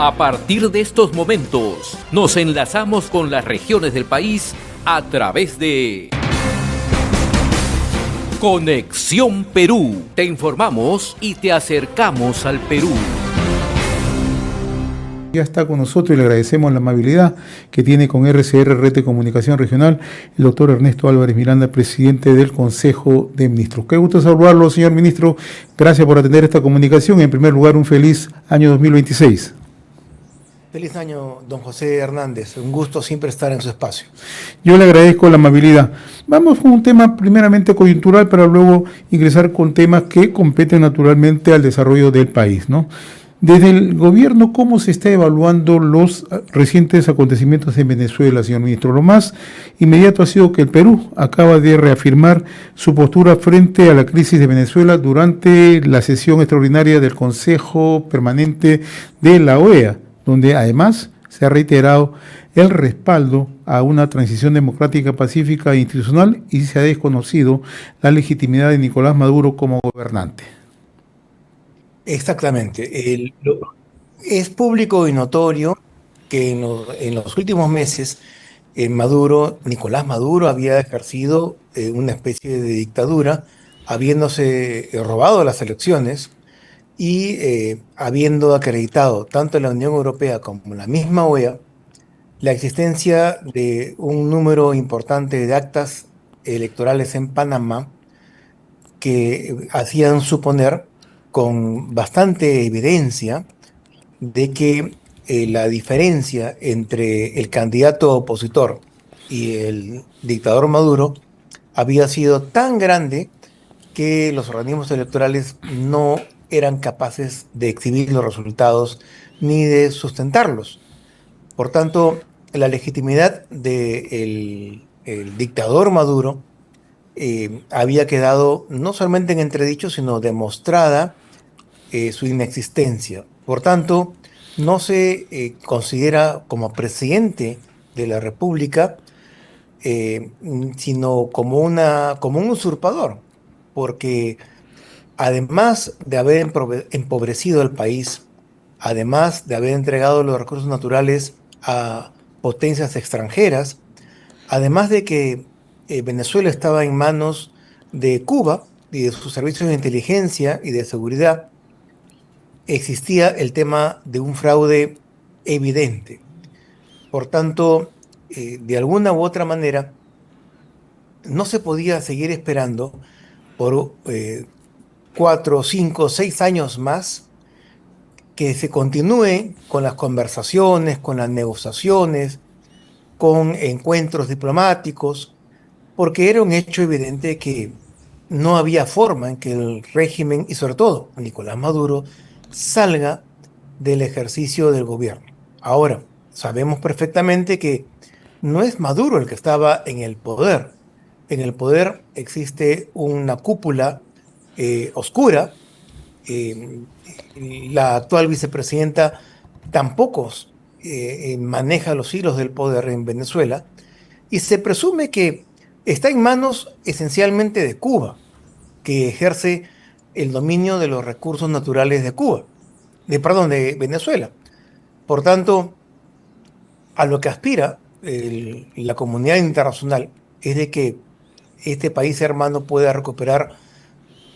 A partir de estos momentos, nos enlazamos con las regiones del país a través de Conexión Perú. Te informamos y te acercamos al Perú. Ya está con nosotros y le agradecemos la amabilidad que tiene con RCR Red de Comunicación Regional, el doctor Ernesto Álvarez Miranda, presidente del Consejo de Ministros. Qué gusto saludarlo, señor ministro. Gracias por atender esta comunicación. En primer lugar, un feliz año 2026. Feliz año, don José Hernández. Un gusto siempre estar en su espacio. Yo le agradezco la amabilidad. Vamos con un tema primeramente coyuntural para luego ingresar con temas que competen naturalmente al desarrollo del país, ¿no? Desde el gobierno, ¿cómo se está evaluando los recientes acontecimientos en Venezuela, señor ministro? Lo más inmediato ha sido que el Perú acaba de reafirmar su postura frente a la crisis de Venezuela durante la sesión extraordinaria del Consejo Permanente de la OEA, donde además se ha reiterado el respaldo a una transición democrática, pacífica e institucional y se ha desconocido la legitimidad de Nicolás Maduro como gobernante. Exactamente. Es público y notorio que en los últimos meses Nicolás Maduro había ejercido una especie de dictadura, habiéndose robado las elecciones y habiendo acreditado tanto la Unión Europea como la misma OEA la existencia de un número importante de actas electorales en Panamá que hacían suponer con bastante evidencia de que la diferencia entre el candidato opositor y el dictador Maduro había sido tan grande que los organismos electorales no eran capaces de exhibir los resultados ni de sustentarlos. Por tanto, la legitimidad del dictador Maduro había quedado no solamente en entredicho, sino demostrada su inexistencia. Por tanto, no se considera como presidente de la República, sino como un usurpador, porque además de haber empobrecido el país, además de haber entregado los recursos naturales a potencias extranjeras, además de que Venezuela estaba en manos de Cuba y de sus servicios de inteligencia y de seguridad, existía el tema de un fraude evidente. Por tanto, de alguna u otra manera, no se podía seguir esperando por 4, 5, 6 años más que se continúe con las conversaciones, con las negociaciones, con encuentros diplomáticos, porque era un hecho evidente que no había forma en que el régimen, y sobre todo Nicolás Maduro, salga del ejercicio del gobierno. Ahora, sabemos perfectamente que no es Maduro el que estaba en el poder. En el poder existe una cúpula oscura. La actual vicepresidenta tampoco maneja los hilos del poder en Venezuela y se presume que está en manos esencialmente de Cuba, que ejerce el dominio de los recursos naturales de Cuba, de Venezuela. Por tanto, a lo que aspira la comunidad internacional es de que este país hermano pueda recuperar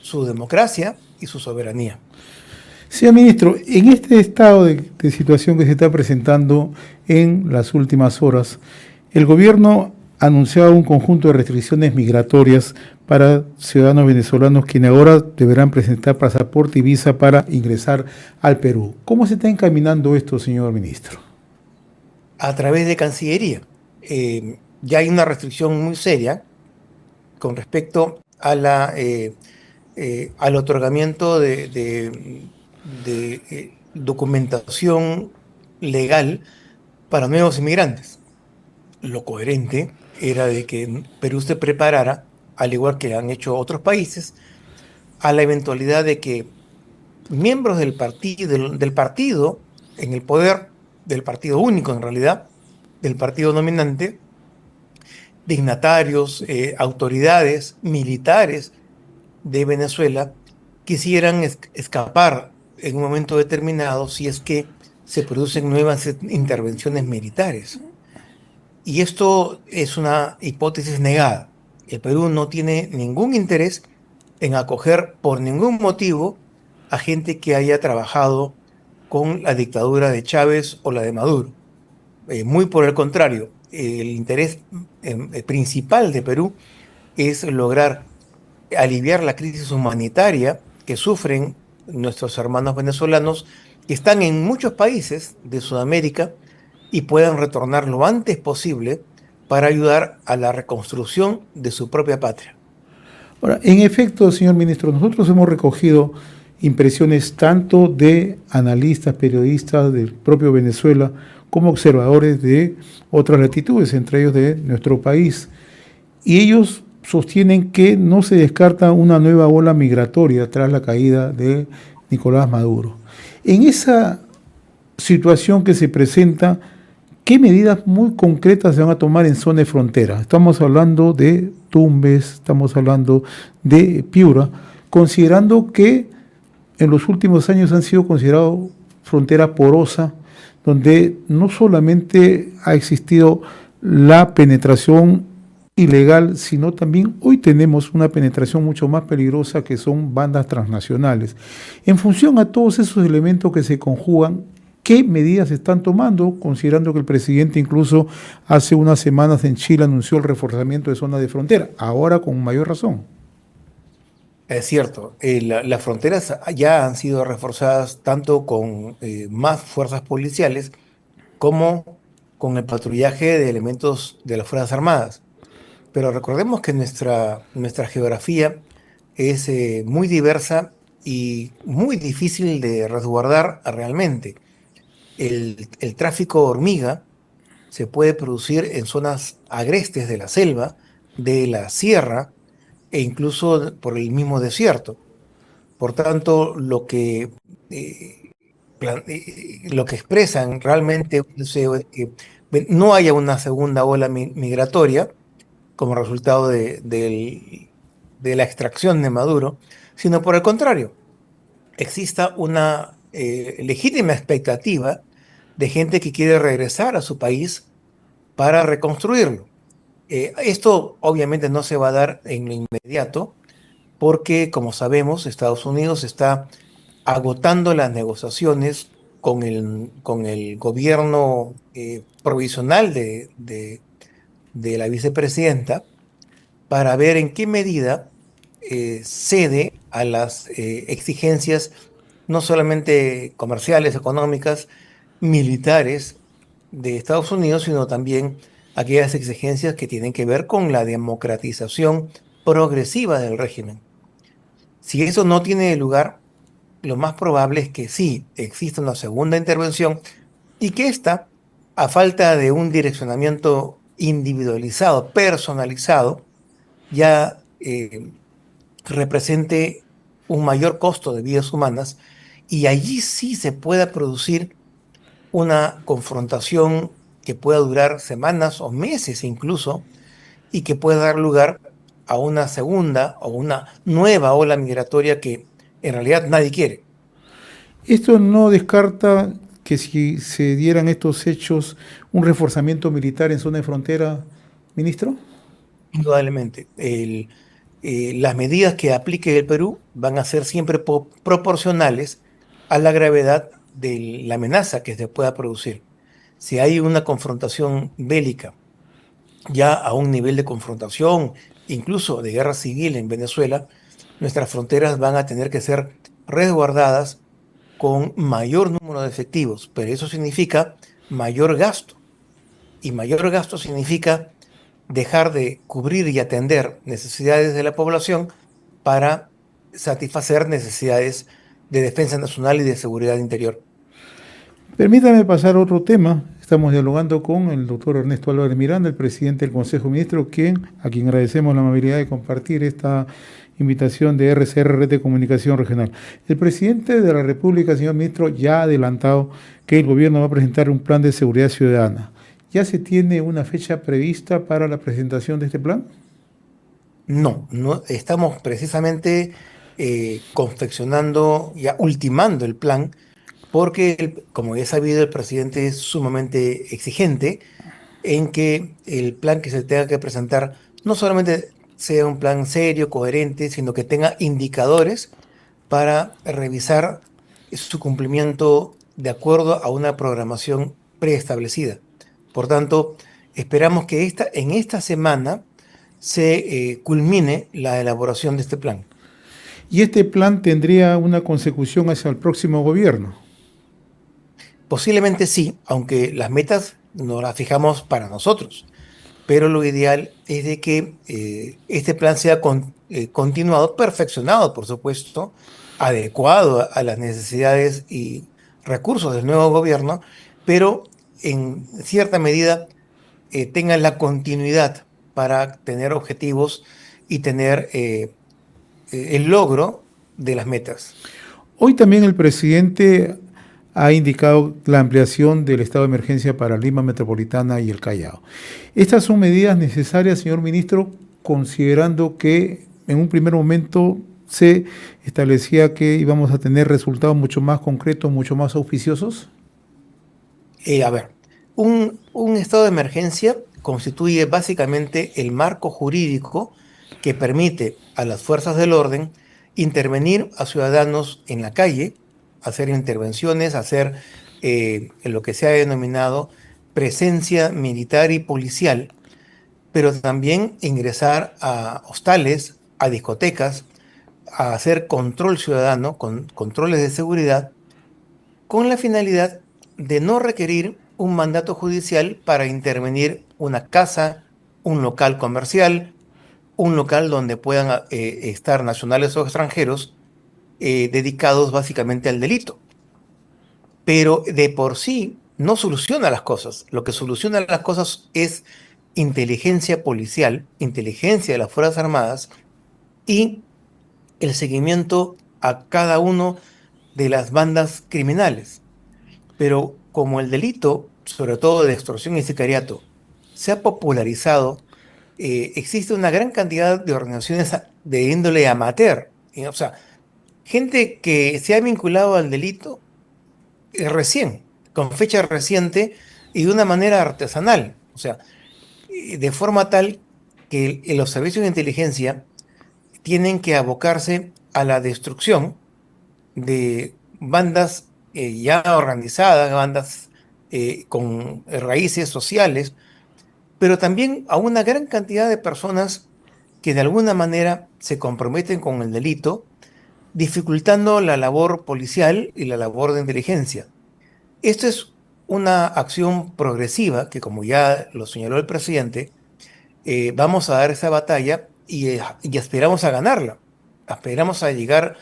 su democracia y su soberanía. Señor ministro, en este estado de situación que se está presentando en las últimas horas, el gobierno ha anunciado un conjunto de restricciones migratorias para ciudadanos venezolanos quienes ahora deberán presentar pasaporte y visa para ingresar al Perú. ¿Cómo se está encaminando esto, señor ministro? A través de Cancillería. Ya hay una restricción muy seria con respecto a al otorgamiento de documentación legal para nuevos inmigrantes. Lo coherente era de que Perú se preparara, al igual que han hecho otros países, a la eventualidad de que miembros del partido en el poder, del partido único en realidad, del partido dominante, dignatarios, autoridades militares de Venezuela quisieran escapar en un momento determinado si es que se producen nuevas intervenciones militares. Y esto es una hipótesis negada. El Perú no tiene ningún interés en acoger por ningún motivo a gente que haya trabajado con la dictadura de Chávez o la de Maduro. Muy por el contrario, el interés principal de Perú es lograr aliviar la crisis humanitaria que sufren nuestros hermanos venezolanos que están en muchos países de Sudamérica y puedan retornar lo antes posible para ayudar a la reconstrucción de su propia patria. Ahora, en efecto, señor ministro, nosotros hemos recogido impresiones tanto de analistas, periodistas del propio Venezuela, como observadores de otras latitudes, entre ellos de nuestro país. Y ellos sostienen que no se descarta una nueva ola migratoria tras la caída de Nicolás Maduro. En esa situación que se presenta, ¿qué medidas muy concretas se van a tomar en zona de frontera? Estamos hablando de Tumbes, estamos hablando de Piura, considerando que en los últimos años han sido considerados frontera porosa, donde no solamente ha existido la penetración ilegal, sino también hoy tenemos una penetración mucho más peligrosa que son bandas transnacionales. En función a todos esos elementos que se conjugan, ¿qué medidas se están tomando? Considerando que el presidente incluso hace unas semanas en Chile anunció el reforzamiento de zonas de frontera, ahora con mayor razón. Es cierto, las fronteras ya han sido reforzadas tanto con más fuerzas policiales como con el patrullaje de elementos de las Fuerzas Armadas. Pero recordemos que nuestra geografía es muy diversa y muy difícil de resguardar realmente. El tráfico hormiga se puede producir en zonas agrestes de la selva, de la sierra e incluso por el mismo desierto. Por tanto, lo que expresan realmente un deseo es que no haya una segunda ola migratoria como resultado de la extracción de Maduro, sino por el contrario, exista una legítima expectativa de gente que quiere regresar a su país para reconstruirlo. Esto obviamente no se va a dar en lo inmediato porque, como sabemos, Estados Unidos está agotando las negociaciones con el gobierno provisional de la vicepresidenta para ver en qué medida cede a las exigencias no solamente comerciales, económicas, militares de Estados Unidos, sino también aquellas exigencias que tienen que ver con la democratización progresiva del régimen. Si eso no tiene lugar, lo más probable es que sí exista una segunda intervención y que ésta, a falta de un direccionamiento individualizado, personalizado, ya represente un mayor costo de vidas humanas y allí sí se pueda producir una confrontación que pueda durar semanas o meses incluso y que pueda dar lugar a una segunda o una nueva ola migratoria que en realidad nadie quiere. Esto no descarta que si se dieran estos hechos un reforzamiento militar en zona de frontera, ministro. Indudablemente, las medidas que aplique el Perú van a ser siempre proporcionales a la gravedad de la amenaza que se pueda producir. Si hay una confrontación bélica, ya a un nivel de confrontación, incluso de guerra civil en Venezuela, nuestras fronteras van a tener que ser resguardadas con mayor número de efectivos, pero eso significa mayor gasto. Y mayor gasto significa dejar de cubrir y atender necesidades de la población para satisfacer necesidades de defensa nacional y de seguridad interior. Permítame pasar a otro tema. Estamos dialogando con el doctor Ernesto Álvarez Miranda, el presidente del Consejo de Ministros, a quien agradecemos la amabilidad de compartir esta invitación de RCR, Red de Comunicación Regional. El presidente de la República, señor ministro, ya ha adelantado que el gobierno va a presentar un plan de seguridad ciudadana. ¿Ya se tiene una fecha prevista para la presentación de este plan? No, estamos precisamente confeccionando, ya ultimando el plan, porque, como ya es sabido, el presidente es sumamente exigente en que el plan que se tenga que presentar no solamente sea un plan serio, coherente, sino que tenga indicadores para revisar su cumplimiento de acuerdo a una programación preestablecida. Por tanto, esperamos que en esta semana se culmine la elaboración de este plan. Y este plan tendría una consecución hacia el próximo gobierno. Posiblemente sí, aunque las metas no las fijamos para nosotros, pero lo ideal es de que este plan sea continuado, perfeccionado, por supuesto, adecuado a las necesidades y recursos del nuevo gobierno, pero en cierta medida tenga la continuidad para tener objetivos y tener el logro de las metas. Hoy también el presidente ha indicado la ampliación del estado de emergencia para Lima Metropolitana y el Callao. Estas son medidas necesarias, señor ministro, considerando que en un primer momento se establecía que íbamos a tener resultados mucho más concretos, mucho más auspiciosos. A ver, un estado de emergencia constituye básicamente el marco jurídico que permite a las fuerzas del orden intervenir a ciudadanos en la calle, hacer intervenciones, hacer lo que se ha denominado presencia militar y policial, pero también ingresar a hostales, a discotecas, a hacer control ciudadano, con controles de seguridad con la finalidad de no requerir un mandato judicial para intervenir una casa, un local comercial, un local donde puedan estar nacionales o extranjeros dedicados básicamente al delito. Pero de por sí no soluciona las cosas. Lo que soluciona las cosas es inteligencia policial, inteligencia de las Fuerzas Armadas y el seguimiento a cada uno de las bandas criminales. Pero como el delito, sobre todo de extorsión y sicariato, se ha popularizado, existe una gran cantidad de organizaciones de índole amateur. O sea, gente que se ha vinculado al delito recién, con fecha reciente y de una manera artesanal. O sea, de forma tal que los servicios de inteligencia tienen que abocarse a la destrucción de bandas ya organizadas, bandas con raíces sociales, pero también a una gran cantidad de personas que de alguna manera se comprometen con el delito, dificultando la labor policial y la labor de inteligencia. Esto es una acción progresiva que, como ya lo señaló el presidente, vamos a dar esa batalla y aspiramos a ganarla. Aspiramos a llegar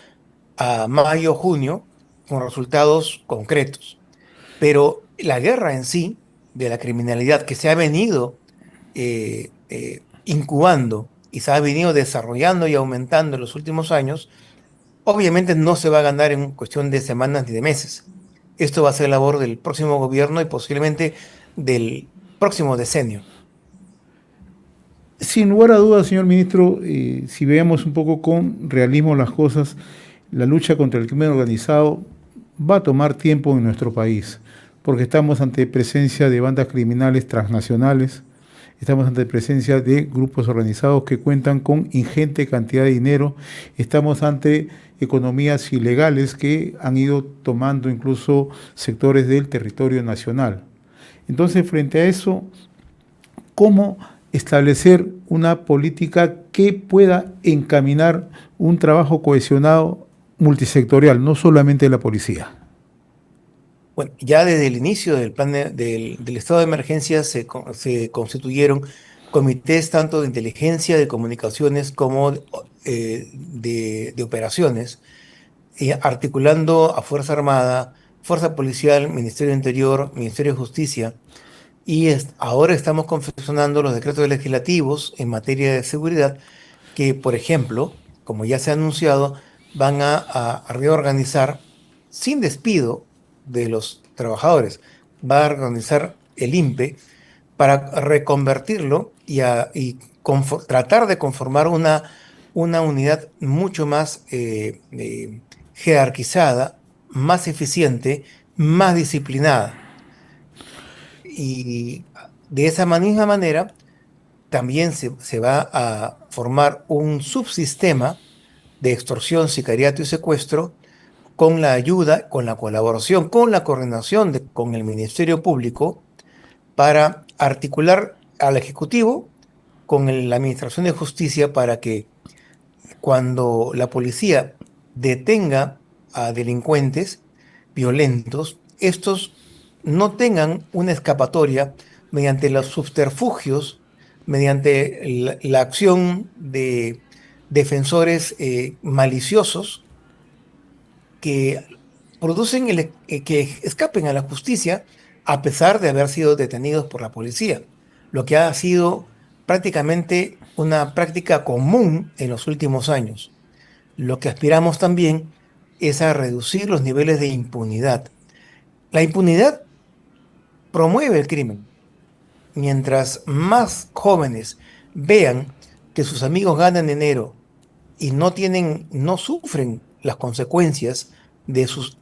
a mayo, junio, con resultados concretos. Pero la guerra en sí, de la criminalidad que se ha venido incubando y se ha venido desarrollando y aumentando en los últimos años, obviamente no se va a ganar en cuestión de semanas ni de meses. Esto va a ser labor del próximo gobierno y posiblemente del próximo decenio. Sin lugar a dudas, señor ministro, si veamos un poco con realismo las cosas, la lucha contra el crimen organizado va a tomar tiempo en nuestro país, porque estamos ante presencia de bandas criminales transnacionales, estamos ante presencia de grupos organizados que cuentan con ingente cantidad de dinero, estamos ante economías ilegales que han ido tomando incluso sectores del territorio nacional. Entonces, frente a eso, ¿cómo establecer una política que pueda encaminar un trabajo cohesionado multisectorial, no solamente de la policía? Bueno, ya desde el inicio del plan del estado de emergencia se constituyeron comités tanto de inteligencia, de comunicaciones, como de operaciones, articulando a Fuerza Armada, Fuerza Policial, Ministerio de Interior, Ministerio de Justicia, y ahora estamos confeccionando los decretos legislativos en materia de seguridad que, por ejemplo, como ya se ha anunciado, van a reorganizar sin despido de los trabajadores. Va a organizar el INPE para reconvertirlo y tratar de conformar una unidad mucho más jerarquizada, más eficiente, más disciplinada. Y de esa misma manera también se va a formar un subsistema de extorsión, sicariato y secuestro con la ayuda, con la colaboración, con la coordinación con el Ministerio Público para articular al Ejecutivo con la Administración de Justicia para que cuando la policía detenga a delincuentes violentos, estos no tengan una escapatoria mediante los subterfugios, mediante la acción de defensores maliciosos que producen que escapen a la justicia a pesar de haber sido detenidos por la policía, lo que ha sido prácticamente una práctica común en los últimos años. Lo que aspiramos también es a reducir los niveles de impunidad. La impunidad promueve el crimen. Mientras más jóvenes vean que sus amigos ganan dinero y no sufren las consecuencias de sus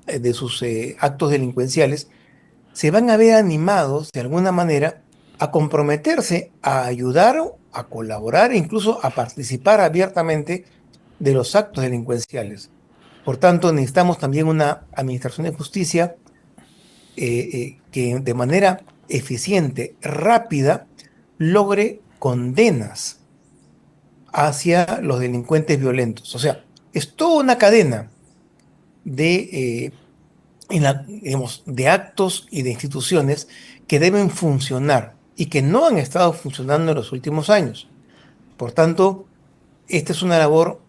actos delincuenciales, se van a ver animados de alguna manera a comprometerse, a ayudar, a colaborar e incluso a participar abiertamente de los actos delincuenciales. Por tanto, necesitamos también una administración de justicia que de manera eficiente, rápida, logre condenas hacia los delincuentes violentos. O sea, es toda una cadena de, digamos, de actos y de instituciones que deben funcionar y que no han estado funcionando en los últimos años. Por tanto, esta es una labor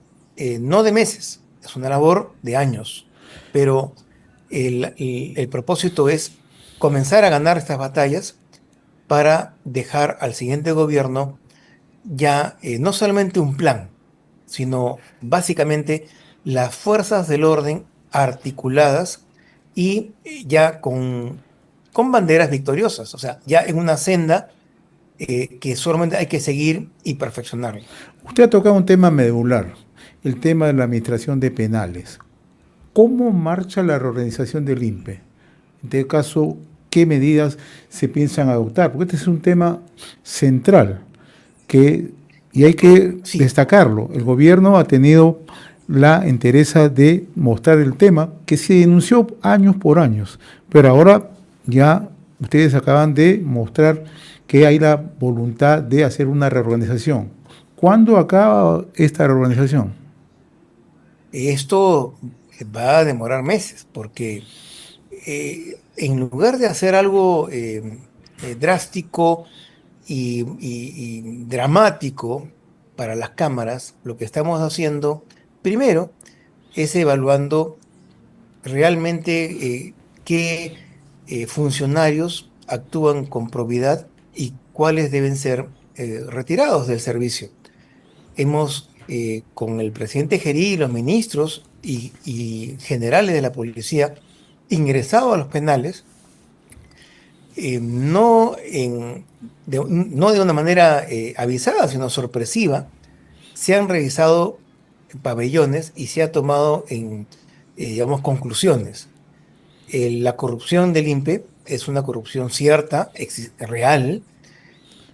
no de meses, es una labor de años, pero el propósito es comenzar a ganar estas batallas para dejar al siguiente gobierno ya no solamente un plan, sino básicamente las fuerzas del orden articuladas y ya con banderas victoriosas, o sea, ya en una senda que solamente hay que seguir y perfeccionarla. Usted ha tocado un tema medular, el tema de la administración de penales. ¿Cómo marcha la reorganización del INPE? En este caso, ¿qué medidas se piensan adoptar? Porque este es un tema central y hay que Sí, destacarlo. El gobierno ha tenido la entereza de mostrar el tema que se denunció años por años, pero ahora ya ustedes acaban de mostrar que hay la voluntad de hacer una reorganización. ¿Cuándo acaba esta reorganización? esto va a demorar meses porque en lugar de hacer algo drástico y dramático para las cámaras, lo que estamos haciendo primero es evaluando realmente qué funcionarios actúan con probidad y cuáles deben ser retirados del servicio. Hemos, con el presidente Gerí y los ministros y generales de la policía, ingresado a los penales, no de una manera avisada, sino sorpresiva. Se han revisado pabellones y se ha tomado digamos, conclusiones. La corrupción del INPE es una corrupción cierta, real,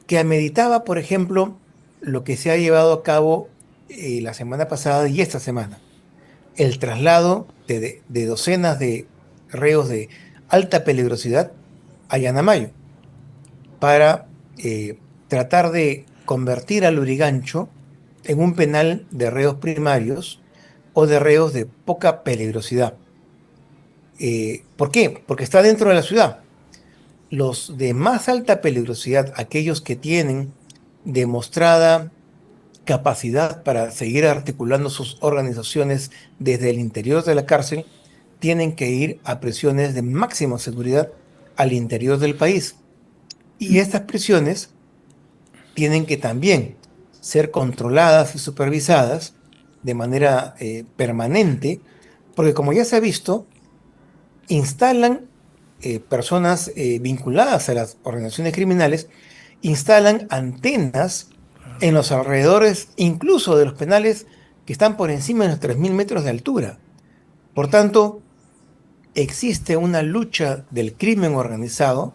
que ameritaba, por ejemplo, lo que se ha llevado a cabo la semana pasada y esta semana, el traslado de docenas de reos de alta peligrosidad a Yanamayo para tratar de convertir al Lurigancho en un penal de reos primarios o de reos de poca peligrosidad. ¿Por qué? Porque está dentro de la ciudad. Los de más alta peligrosidad, aquellos que tienen demostrada capacidad para seguir articulando sus organizaciones desde el interior de la cárcel, tienen que ir a prisiones de máxima seguridad al interior del país. Y estas prisiones tienen que también ser controladas y supervisadas de manera permanente, porque como ya se ha visto, instalan personas vinculadas a las organizaciones criminales, instalan antenas en los alrededores, incluso de los penales que están por encima de los 3.000 metros de altura. Por tanto, existe una lucha del crimen organizado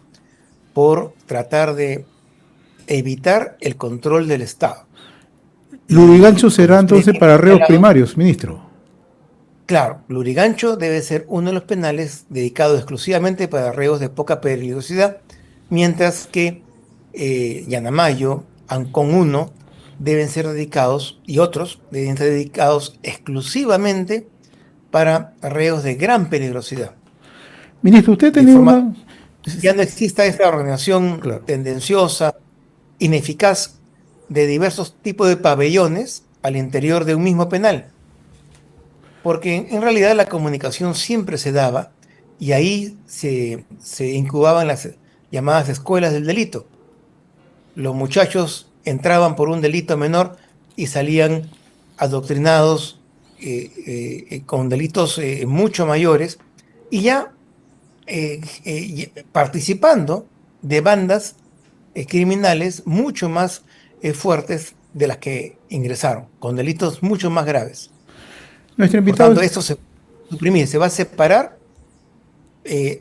por tratar de evitar el control del Estado. Lurigancho será Como usted entonces bien para ha reos señalado, primarios, ministro. claro, Lurigancho debe ser uno de los penales dedicados exclusivamente para reos de poca peligrosidad, mientras que Yanamayo, Ancón 1 deben ser dedicados, y otros deben ser dedicados exclusivamente para reos de gran peligrosidad. Ministro, usted ha De tenido forma una... ya no exista esta organización Claro. tendenciosa, ineficaz, de diversos tipos de pabellones al interior de un mismo penal, porque en realidad la comunicación siempre se daba y ahí se incubaban las llamadas escuelas del delito. Los muchachos entraban por un delito menor y salían adoctrinados con delitos mucho mayores y ya participando de bandas criminales mucho más fuertes de las que ingresaron, con delitos mucho más graves. Nuestro Por invitado tanto, es... esto se va a suprimir, se va a separar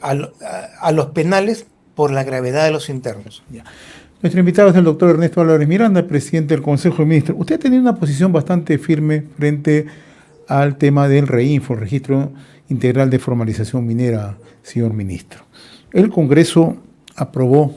a los penales por la gravedad de los internos. Ya. Nuestro invitado es el doctor Ernesto Álvarez Miranda, presidente del Consejo de Ministros. Usted ha tenido una posición bastante firme frente al tema del REINFO, el Registro Integral de Formalización Minera, señor ministro. El Congreso aprobó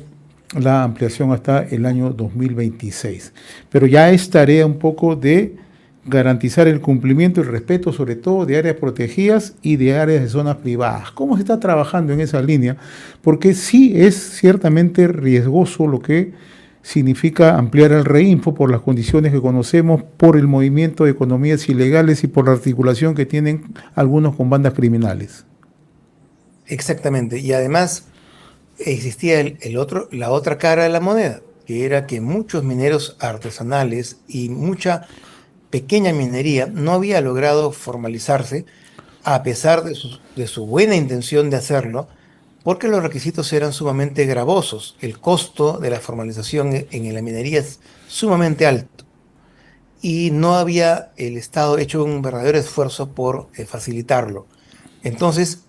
la ampliación hasta el año 2026, pero ya es tarea un poco de garantizar el cumplimiento y el respeto, sobre todo de áreas protegidas y de áreas de zonas privadas. ¿Cómo se está trabajando en esa línea? Porque sí es ciertamente riesgoso lo que significa ampliar el REINFO por las condiciones que conocemos, por el movimiento de economías ilegales y por la articulación que tienen algunos con bandas criminales. Exactamente. Y además existía la otra cara de la moneda, que era que muchos mineros artesanales y mucha pequeña minería no había logrado formalizarse a pesar de su buena intención de hacerlo, porque los requisitos eran sumamente gravosos. El costo de la formalización en la minería es sumamente alto y no había el Estado hecho un verdadero esfuerzo por facilitarlo. Entonces,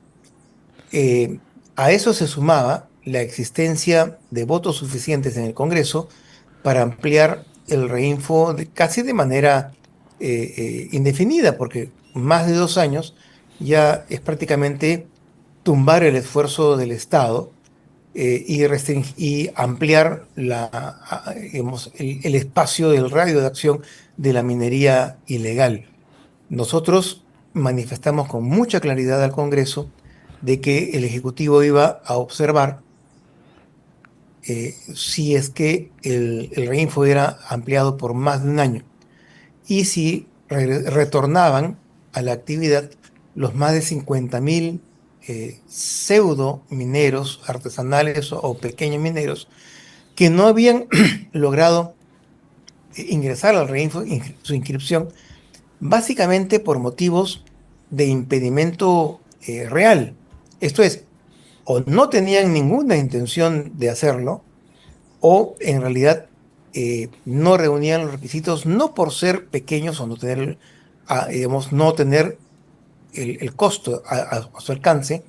eh, a eso se sumaba la existencia de votos suficientes en el Congreso para ampliar el reinfo casi de manera indefinida, porque más de 2 años ya es prácticamente tumbar el esfuerzo del Estado y ampliar digamos, el espacio del radio de acción de la minería ilegal. Nosotros manifestamos con mucha claridad al Congreso de que el Ejecutivo iba a observar si es que el reinfo era ampliado por más de un año y si retornaban a la actividad los más de 50.000 pseudo mineros artesanales o pequeños mineros que no habían logrado ingresar al reinfo, su inscripción, básicamente por motivos de impedimento real. Esto es, o no tenían ninguna intención de hacerlo, o en realidad no reunían los requisitos, no por ser pequeños o no tener, digamos, no tener el costo a su alcance,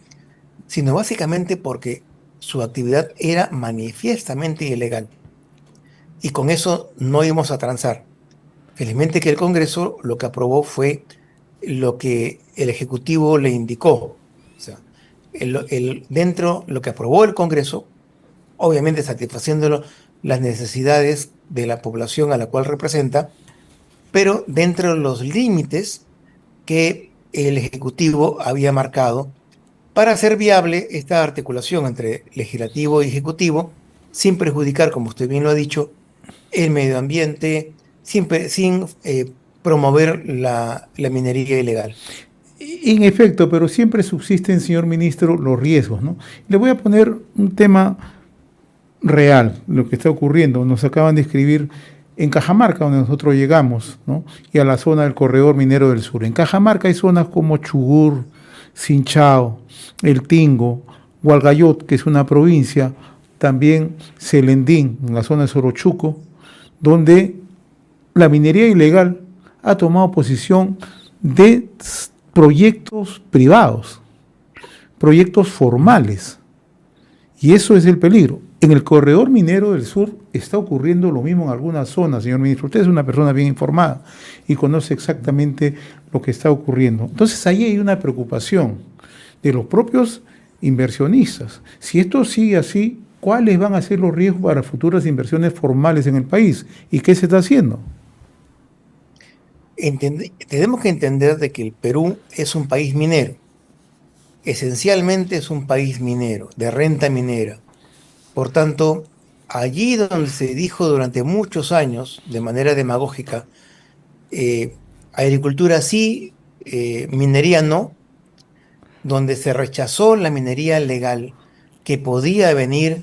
sino básicamente porque su actividad era manifiestamente ilegal. Y con eso no íbamos a transar. Felizmente que el Congreso lo que aprobó fue lo que el Ejecutivo le indicó. O sea, dentro lo que aprobó el Congreso, obviamente satisfaciendo las necesidades de la población a la cual representa, pero dentro de los límites que el Ejecutivo había marcado para hacer viable esta articulación entre legislativo y ejecutivo, sin perjudicar, como usted bien lo ha dicho, el medio ambiente, sin promover la minería ilegal. En efecto, pero siempre subsisten, señor ministro, los riesgos, ¿no? Le voy a poner un tema real, lo que está ocurriendo. Nos acaban de escribir en Cajamarca, donde nosotros llegamos, ¿no? Y a la zona del corredor minero del sur. En Cajamarca hay zonas como Chugur, Sinchao, El Tingo, Hualgayot, que es una provincia, también Celendín, en la zona de Sorochuco, donde la minería ilegal ha tomado posición de proyectos privados, proyectos formales. Y eso es el peligro. En el corredor minero del sur está ocurriendo lo mismo en algunas zonas, señor ministro. Usted es una persona bien informada y conoce exactamente lo que está ocurriendo. Entonces ahí hay una preocupación de los propios inversionistas. Si esto sigue así, ¿cuáles van a ser los riesgos para futuras inversiones formales en el país? ¿Y qué se está haciendo? Tenemos que entender de que el Perú es un país minero. Esencialmente es un país minero, de renta minera. Por tanto, allí donde se dijo durante muchos años, de manera demagógica, agricultura sí, minería no, donde se rechazó la minería legal, que podía venir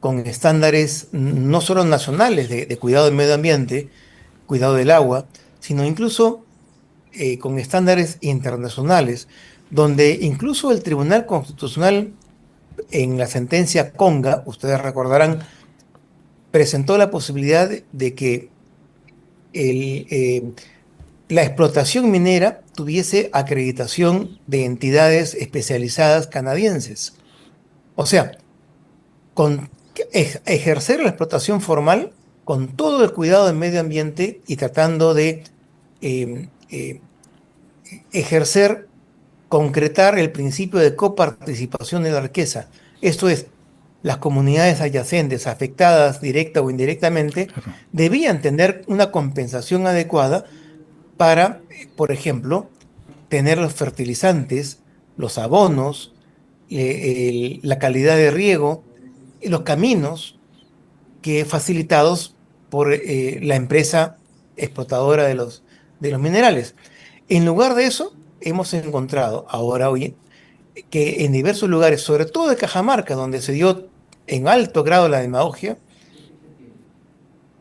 con estándares no solo nacionales de cuidado del medio ambiente, cuidado del agua, sino incluso con estándares internacionales, donde incluso el Tribunal Constitucional en la sentencia Conga, ustedes recordarán, presentó la posibilidad de que el, la explotación minera tuviese acreditación de entidades especializadas canadienses. O sea, con ejercer la explotación formal con todo el cuidado del medio ambiente y tratando de eh, eh, ejercer, concretar el principio de coparticipación de la riqueza. Esto es, las comunidades adyacentes afectadas directa o indirectamente debían tener una compensación adecuada para, por ejemplo, tener los fertilizantes, los abonos, la calidad de riego, los caminos que facilitados por la empresa explotadora de los minerales. En lugar de eso, hemos encontrado ahora hoy que en diversos lugares, sobre todo de Cajamarca, donde se dio en alto grado la demagogia,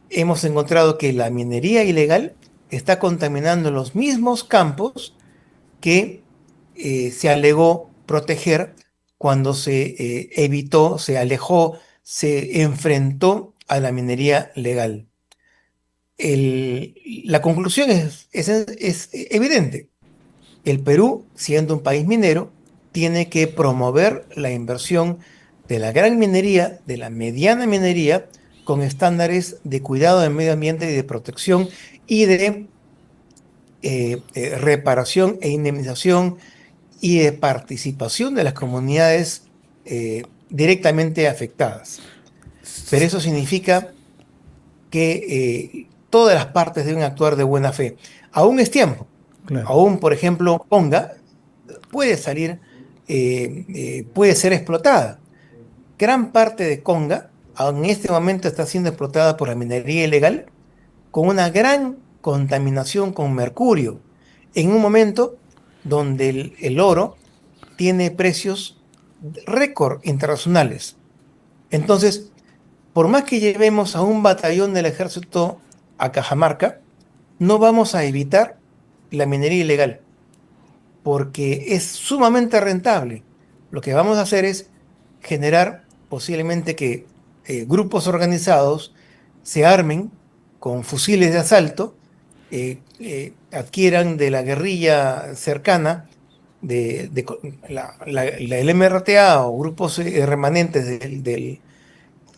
hemos encontrado que la minería ilegal está contaminando los mismos campos que se alegó proteger cuando se evitó, se alejó, se enfrentó a la minería legal. La conclusión es evidente. El Perú, siendo un país minero, tiene que promover la inversión de la gran minería, de la mediana minería, con estándares de cuidado del medio ambiente y de protección y de reparación e indemnización y de participación de las comunidades directamente afectadas. Pero eso significa que todas las partes deben actuar de buena fe. Aún es tiempo. Claro. Aún, por ejemplo, Conga puede salir, puede ser explotada. Gran parte de Conga en este momento está siendo explotada por la minería ilegal con una gran contaminación con mercurio, en un momento donde el oro tiene precios récord internacionales. Entonces, por más que llevemos a un batallón del ejército a Cajamarca, no vamos a evitar la minería ilegal, porque es sumamente rentable. Lo que vamos a hacer es generar posiblemente que grupos organizados se armen con fusiles de asalto, adquieran de la guerrilla cercana, el MRTA o grupos remanentes de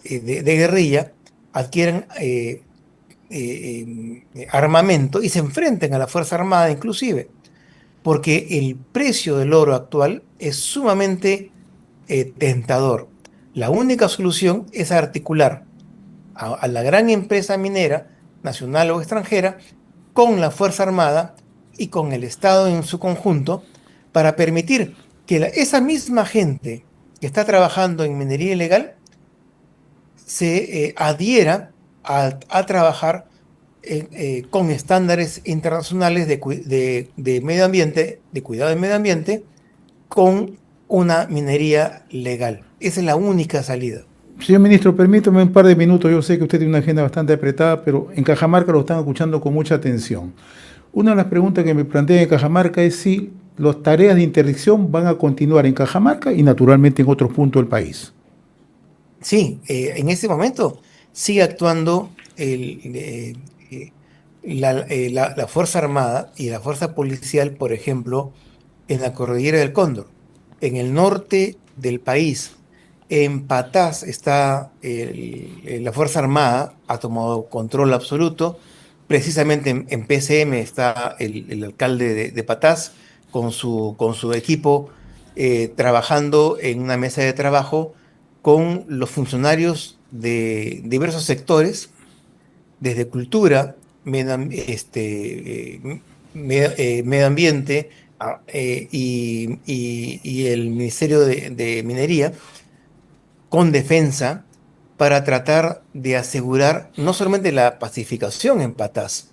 guerrilla, adquieran armamento y se enfrenten a la Fuerza Armada inclusive, porque el precio del oro actual es sumamente tentador. La única solución es articular a la gran empresa minera, nacional o extranjera, con la Fuerza Armada y con el Estado en su conjunto, para permitir que esa misma gente que está trabajando en minería ilegal se adhiera a trabajar con estándares internacionales de medio ambiente, de cuidado del medio ambiente, con una minería legal. Esa es la única salida. Señor ministro, permítame un par de minutos. Yo sé que usted tiene una agenda bastante apretada, pero en Cajamarca lo están escuchando con mucha atención. Una de las preguntas que me plantean en Cajamarca es si las tareas de interdicción van a continuar en Cajamarca y naturalmente en otros puntos del país. Sí, en este momento sigue actuando la Fuerza Armada y la Fuerza Policial, por ejemplo, en la Cordillera del Cóndor. en el norte del país. En Patás está la Fuerza Armada, ha tomado control absoluto. Precisamente en PCM está el alcalde de Patás con su equipo trabajando en una mesa de trabajo con los funcionarios de diversos sectores, desde cultura, medio ambiente y el Ministerio de Minería, con defensa, para tratar de asegurar no solamente la pacificación en Patás,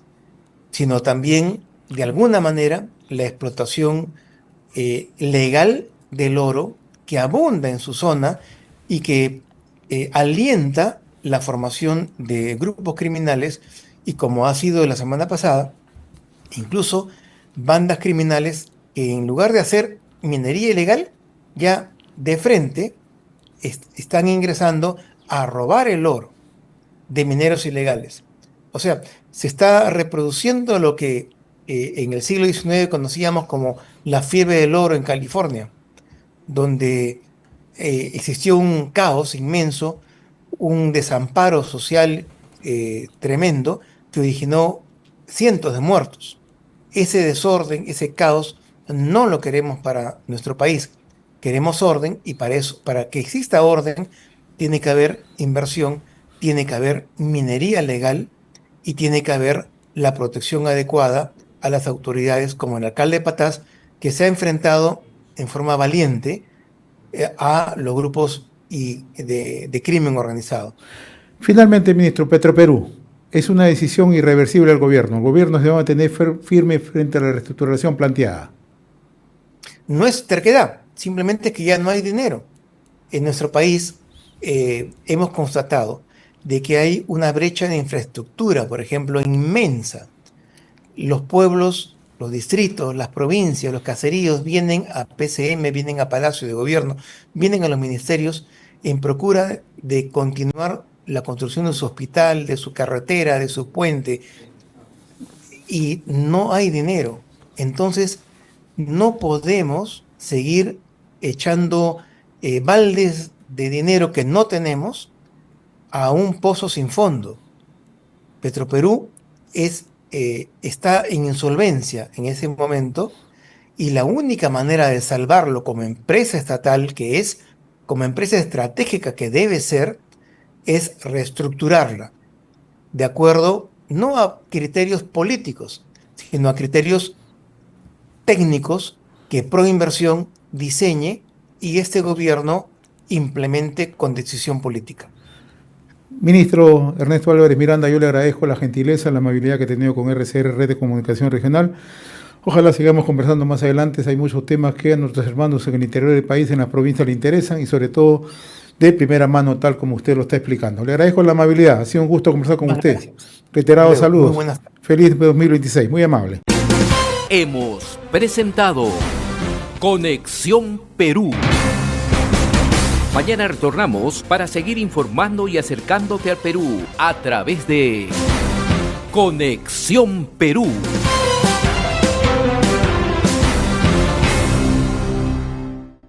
sino también, de alguna manera, la explotación legal del oro que abunda en su zona y que alienta la formación de grupos criminales y, como ha sido la semana pasada, incluso bandas criminales que, en lugar de hacer minería ilegal, ya de frente están ingresando a robar el oro de mineros ilegales. O sea, se está reproduciendo lo que en el siglo XIX conocíamos como la fiebre del oro en California, donde existió un caos inmenso, un desamparo social tremendo que originó cientos de muertos. Ese desorden, ese caos, no lo queremos para nuestro país. Queremos orden, y para eso, para que exista orden, tiene que haber inversión, tiene que haber minería legal y tiene que haber la protección adecuada a las autoridades, como el alcalde de Patás, que se ha enfrentado en forma valiente a los grupos de crimen organizado. Finalmente, ministro, Petroperú es una decisión irreversible del gobierno. El gobierno se va a mantener firme frente a la reestructuración planteada. No es terquedad, simplemente es que ya no hay dinero. En nuestro país hemos constatado de que hay una brecha de infraestructura, por ejemplo, inmensa. Los pueblos, los distritos, las provincias, los caseríos vienen a PCM, vienen a Palacio de Gobierno, vienen a los ministerios en procura de continuar la construcción de su hospital, de su carretera, de su puente, y no hay dinero. Entonces, no podemos seguir echando baldes de dinero que no tenemos a un pozo sin fondo. Petroperú está en insolvencia en ese momento, y la única manera de salvarlo como empresa estatal, que es, como empresa estratégica que debe ser, es reestructurarla de acuerdo no a criterios políticos, sino a criterios técnicos que Proinversión diseñe y este gobierno implemente con decisión política. Ministro Ernesto Álvarez Miranda, yo le agradezco la gentileza, la amabilidad que he tenido con RCR, Red de Comunicación Regional. Ojalá sigamos conversando más adelante. Hay muchos temas que a nuestros hermanos en el interior del país, en las provincias, le interesan, y sobre todo de primera mano, tal como usted lo está explicando. Le agradezco la amabilidad. Ha sido un gusto conversar con usted. Gracias. Reiterados saludos. Muy buenas tardes. Feliz 2026. Muy amable. Hemos presentado Conexión Perú. Mañana retornamos para seguir informando y acercándote al Perú a través de Conexión Perú.